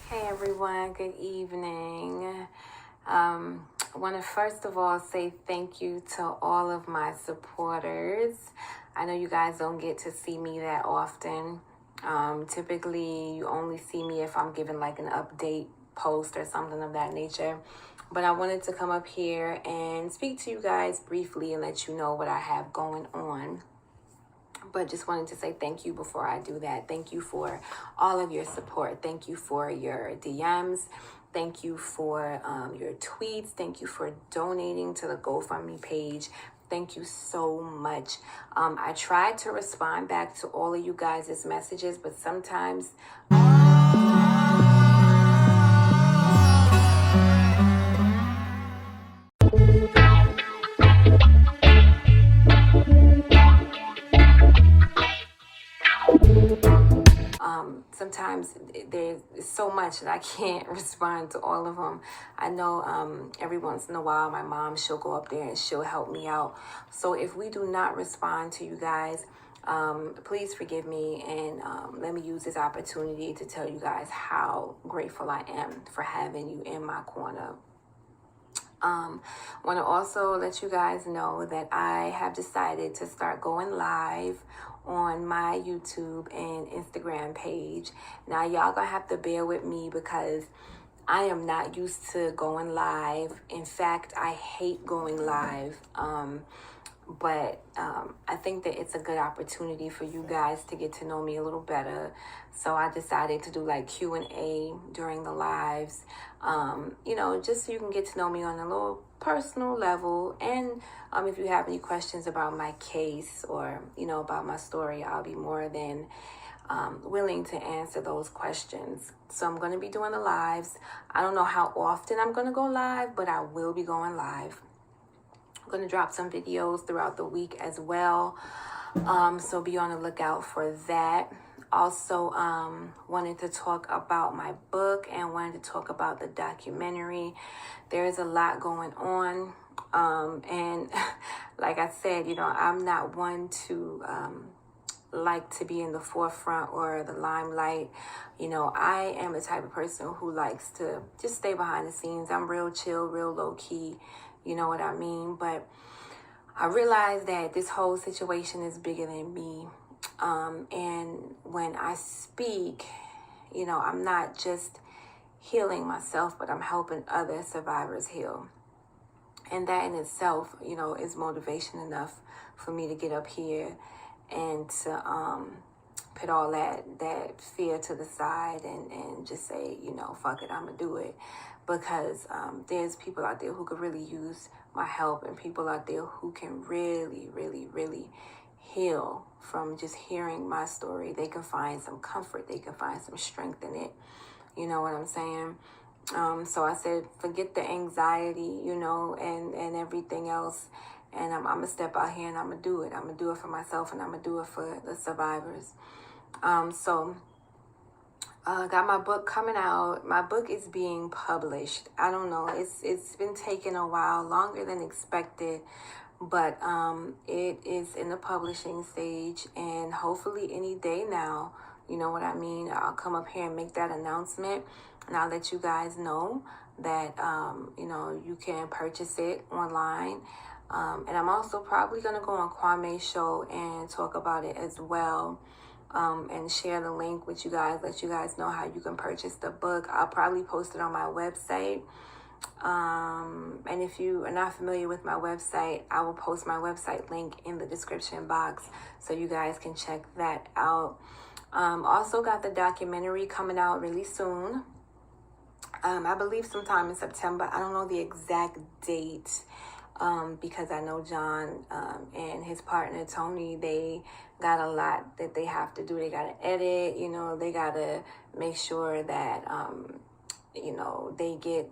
Hey everyone, good evening. I want to first of all say thank you to all of my supporters. I know you guys don't get to see me that often. Typically, you only see me if I'm giving like an update post or something of that nature. But I wanted to come up here and speak to you guys briefly and let you know what I have going on. But just wanted to say thank you before I do that. Thank you for all of your support. Thank you for your DMs. Thank you for your tweets. Thank you for donating to the GoFundMe page. Thank you so much. I tried to respond back to all of you guys' messages, but sometimes sometimes there's so much that I can't respond to all of them. I know every once in a while my mom, she'll go up there and she'll help me out. So if we do not respond to you guys, please forgive me and let me use this opportunity to tell you guys how grateful I am for having you in my corner. Want to also let you guys know that I have decided to start going live on my YouTube and Instagram page. Now, y'all gonna have to bear with me because I am not used to going live. In fact, I hate going live. But I think that it's a good opportunity for you guys to get to know me a little better. So I decided to do like Q&A during the lives, just so you can get to know me on a little personal level. And if you have any questions about my case or, about my story, I'll be more than willing to answer those questions. So I'm going to be doing the lives. I don't know how often I'm going to go live, but I will be going live. I'm going to drop some videos throughout the week as well. So be on the lookout for that. Also, wanted to talk about my book and wanted to talk about the documentary. There is a lot going on. And like I said, I'm not one to like to be in the forefront or the limelight. I am the type of person who likes to just stay behind the scenes. I'm real chill, real low key. You know what I mean? But I realized that this whole situation is bigger than me. And when I speak, I'm not just healing myself, but I'm helping other survivors heal. And that in itself, is motivation enough for me to get up here and to put all that fear to the side and just say, fuck it, I'm going to do it. Because there's people out there who could really use my help and people out there who can really, really, really heal from just hearing my story. They can find some comfort. They can find some strength in it. You know what I'm saying? So I said, forget the anxiety, and everything else. And I'm going to step out here and I'm going to do it. I'm going to do it for myself and I'm going to do it for the survivors. Got my book coming out. My book is being published. I don't know. It's been taking a while, longer than expected, but it is in the publishing stage, and hopefully any day now, you know what I mean, I'll come up here and make that announcement, and I'll let you guys know that you can purchase it online. And I'm also probably going to go on Kwame's show and talk about it as well. And share the link with you guys, let you guys know how you can purchase the book. I'll probably post it on my website. And if you are not familiar with my website, I will post my website link in the description box so you guys can check that out. Also got the documentary coming out really soon. I believe sometime in September. I don't know the exact date. Because I know John and his partner Tony, they got a lot that they have to do. They got to edit, they got to make sure that, they get,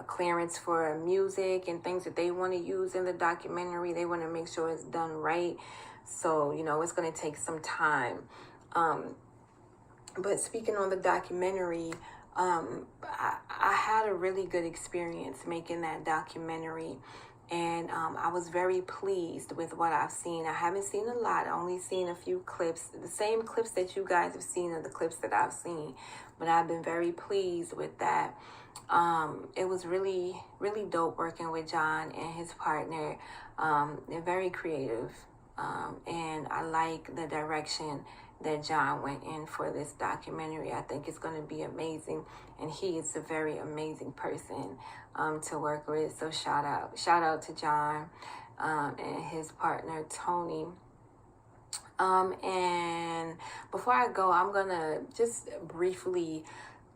clearance for music and things that they want to use in the documentary. They want to make sure it's done right. So, it's going to take some time. But speaking on the documentary, I had a really good experience making that documentary. And I was very pleased with what I've seen. I haven't seen a lot. I only seen a few clips, the same clips that you guys have seen are the clips that I've seen. But I've been very pleased with that. It was really, really dope working with John and his partner. They're very creative. And I like the direction that John went in for this documentary. I think it's going to be amazing. And he is a very amazing person to work with. So shout out to John and his partner, Tony. And before I go, I'm going to just briefly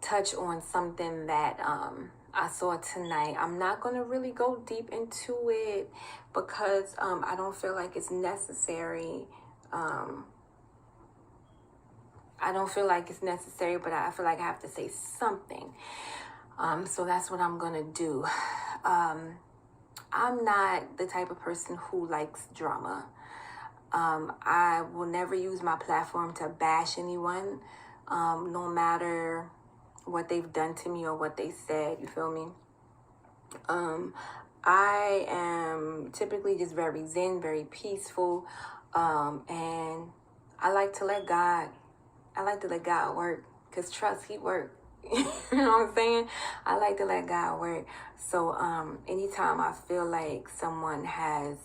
touch on something that I saw tonight. I'm not going to really go deep into it because I don't feel like it's necessary. I don't feel like it's necessary, but I feel like I have to say something. So that's what I'm going to do. I'm not the type of person who likes drama. I will never use my platform to bash anyone, no matter what they've done to me or what they said, you feel me? I am typically just very zen, very peaceful, and I like to let God work, because trust, he work. You know what I'm saying? I like to let God work. So anytime I feel like someone has,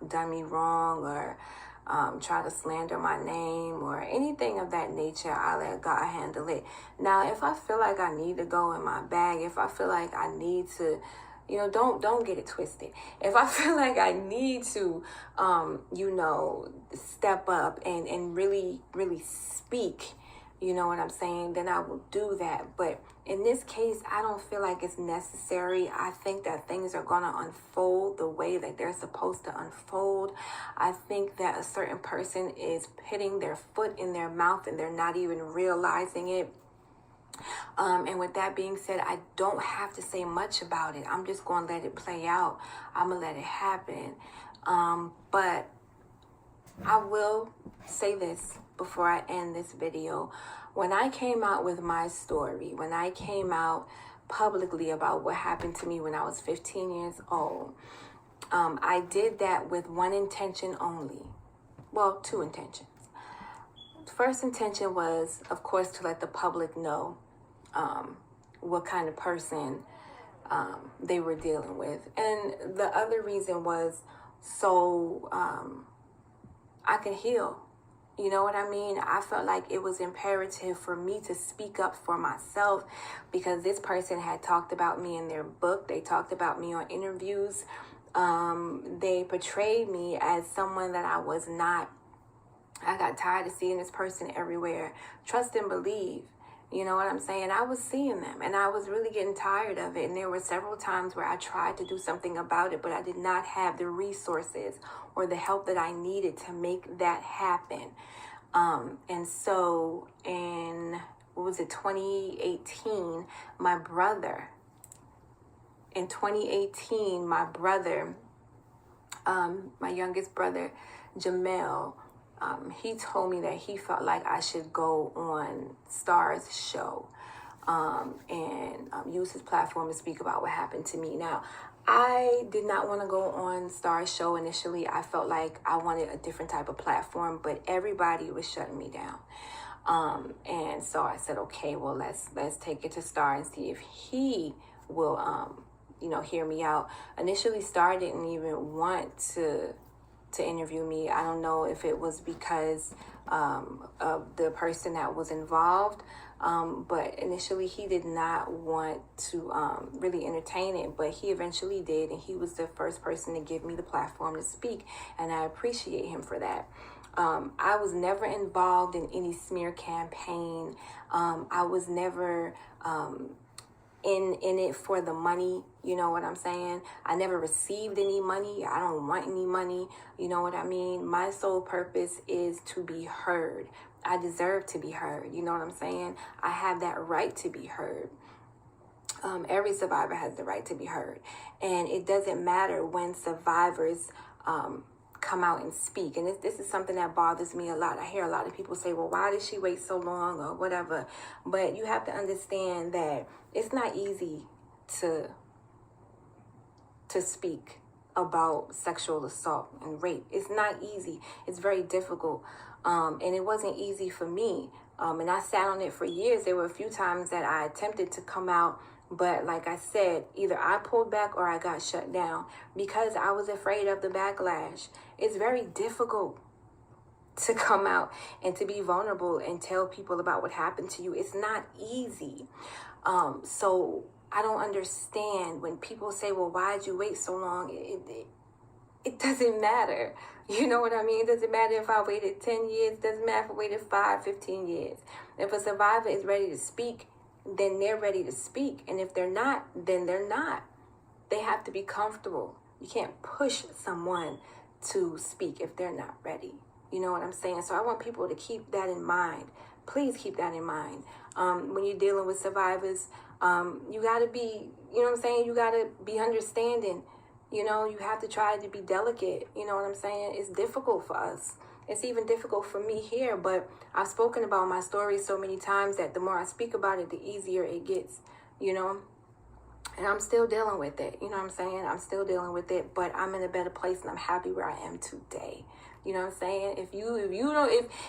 done me wrong or try to slander my name or anything of that nature, I let God handle it. Now, if I feel like I need to go in my bag, if I feel like I need to, don't get it twisted. If I feel like I need to, step up and really, really speak, you know what I'm saying, then I will do that. But in this case, I don't feel like it's necessary. I think that things are going to unfold the way that they're supposed to unfold. I think that a certain person is putting their foot in their mouth and they're not even realizing it. And with that being said, I don't have to say much about it. I'm just going to let it play out. I'm going to let it happen. But I will say this before I end this video. When I came out with my story, when I came out publicly about what happened to me when I was 15 years old, I did that with one intention only. Well, two intentions. The first intention was, of course, to let the public know what kind of person they were dealing with. And the other reason was so I can heal. You know what I mean? I felt like it was imperative for me to speak up for myself because this person had talked about me in their book. They talked about me on interviews. They portrayed me as someone that I was not. I got tired of seeing this person everywhere. Trust and believe. You know what I'm saying? I was seeing them and I was really getting tired of it. And there were several times where I tried to do something about it, but I did not have the resources or the help that I needed to make that happen. And so in, 2018, my brother, my youngest brother, Jamel, he told me that he felt like I should go on Star's show and use his platform to speak about what happened to me. Now, I did not want to go on Star's show initially. I felt like I wanted a different type of platform, but everybody was shutting me down. And so I said, okay, well, let's take it to Star and see if he will, hear me out. Initially, Star didn't even want to interview me. I don't know if it was because of the person that was involved, but initially he did not want to really entertain it, but he eventually did, and he was the first person to give me the platform to speak, and I appreciate him for that. I was never involved in any smear campaign. I was never in it for the money, you know what I'm saying? I never received any money. I don't want any money, you know what I mean? My sole purpose is to be heard. I deserve to be heard, you know what I'm saying? I have that right to be heard. Every survivor has the right to be heard. And it doesn't matter when survivors come out and speak. And this is something that bothers me a lot. I hear a lot of people say, well, why did she wait so long or whatever? But you have to understand that it's not easy to to speak about sexual assault and rape. It's not easy. It's very difficult. And it wasn't easy for me. And I sat on it for years. There were a few times that I attempted to come out, but like I said, either I pulled back or I got shut down because I was afraid of the backlash. It's very difficult to come out and to be vulnerable and tell people about what happened to you. It's not easy. So I don't understand when people say, well, why'd you wait so long? It doesn't matter. You know what I mean? It doesn't matter if I waited 10 years. It doesn't matter if I waited 5, 15 years. If a survivor is ready to speak, then they're ready to speak. And if they're not, then they're not. They have to be comfortable. You can't push someone to speak if they're not ready. You know what I'm saying? So I want people to keep that in mind. Please keep that in mind. When you're dealing with survivors, you got to be, you know what I'm saying? You got to be understanding. You know, you have to try to be delicate. You know what I'm saying? It's difficult for us. It's even difficult for me here, but I've spoken about my story so many times that the more I speak about it, the easier it gets, you know? And I'm still dealing with it. You know what I'm saying? I'm still dealing with it, but I'm in a better place and I'm happy where I am today. You know what I'm saying?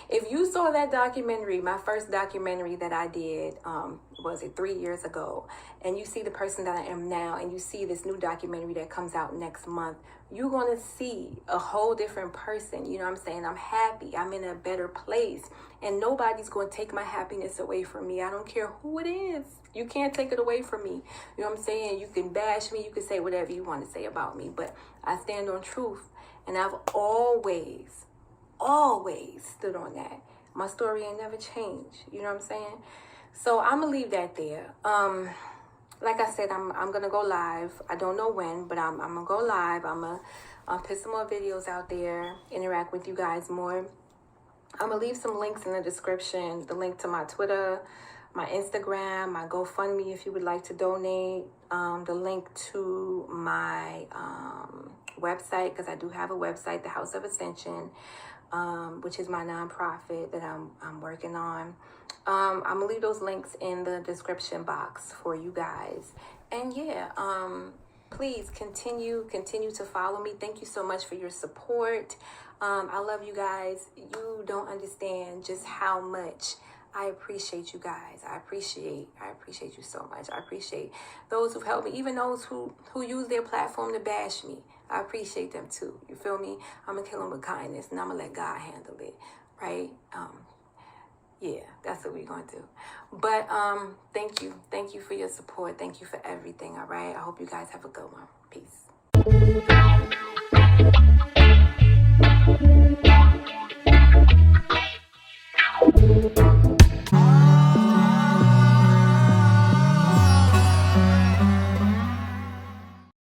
If you saw that documentary, my first documentary that I did, was it 3 years ago, and you see the person that I am now, and you see this new documentary that comes out next month, you're going to see a whole different person. You know what I'm saying? I'm happy. I'm in a better place, and nobody's going to take my happiness away from me. I don't care who it is. You can't take it away from me. You know what I'm saying? You can bash me. You can say whatever you want to say about me, but I stand on truth. And I've always stood on that. My story ain't never changed. You know what I'm saying? So I'm going to leave that there. Like I said, I'm going to go live. I don't know when, but I'm going to go live. I'm going to put some more videos out there, interact with you guys more. I'm going to leave some links in the description. The link to my Twitter, my Instagram, my GoFundMe if you would like to donate. The link to my website, because I do have a website, the House of Ascension, which is my nonprofit that I'm working on. I'm gonna leave those links in the description box for you guys. And yeah, please continue to follow me. Thank you so much for your support. I love you guys. You don't understand just how much I appreciate you guys. I appreciate you so much. I appreciate those who've helped me, even those who use their platform to bash me. I appreciate them too. You feel me? I'm gonna kill them with kindness, and I'm gonna let God handle it, right? Yeah, that's what we're gonna do. But thank you for your support. Thank you for everything. All right. I hope you guys have a good one. Peace.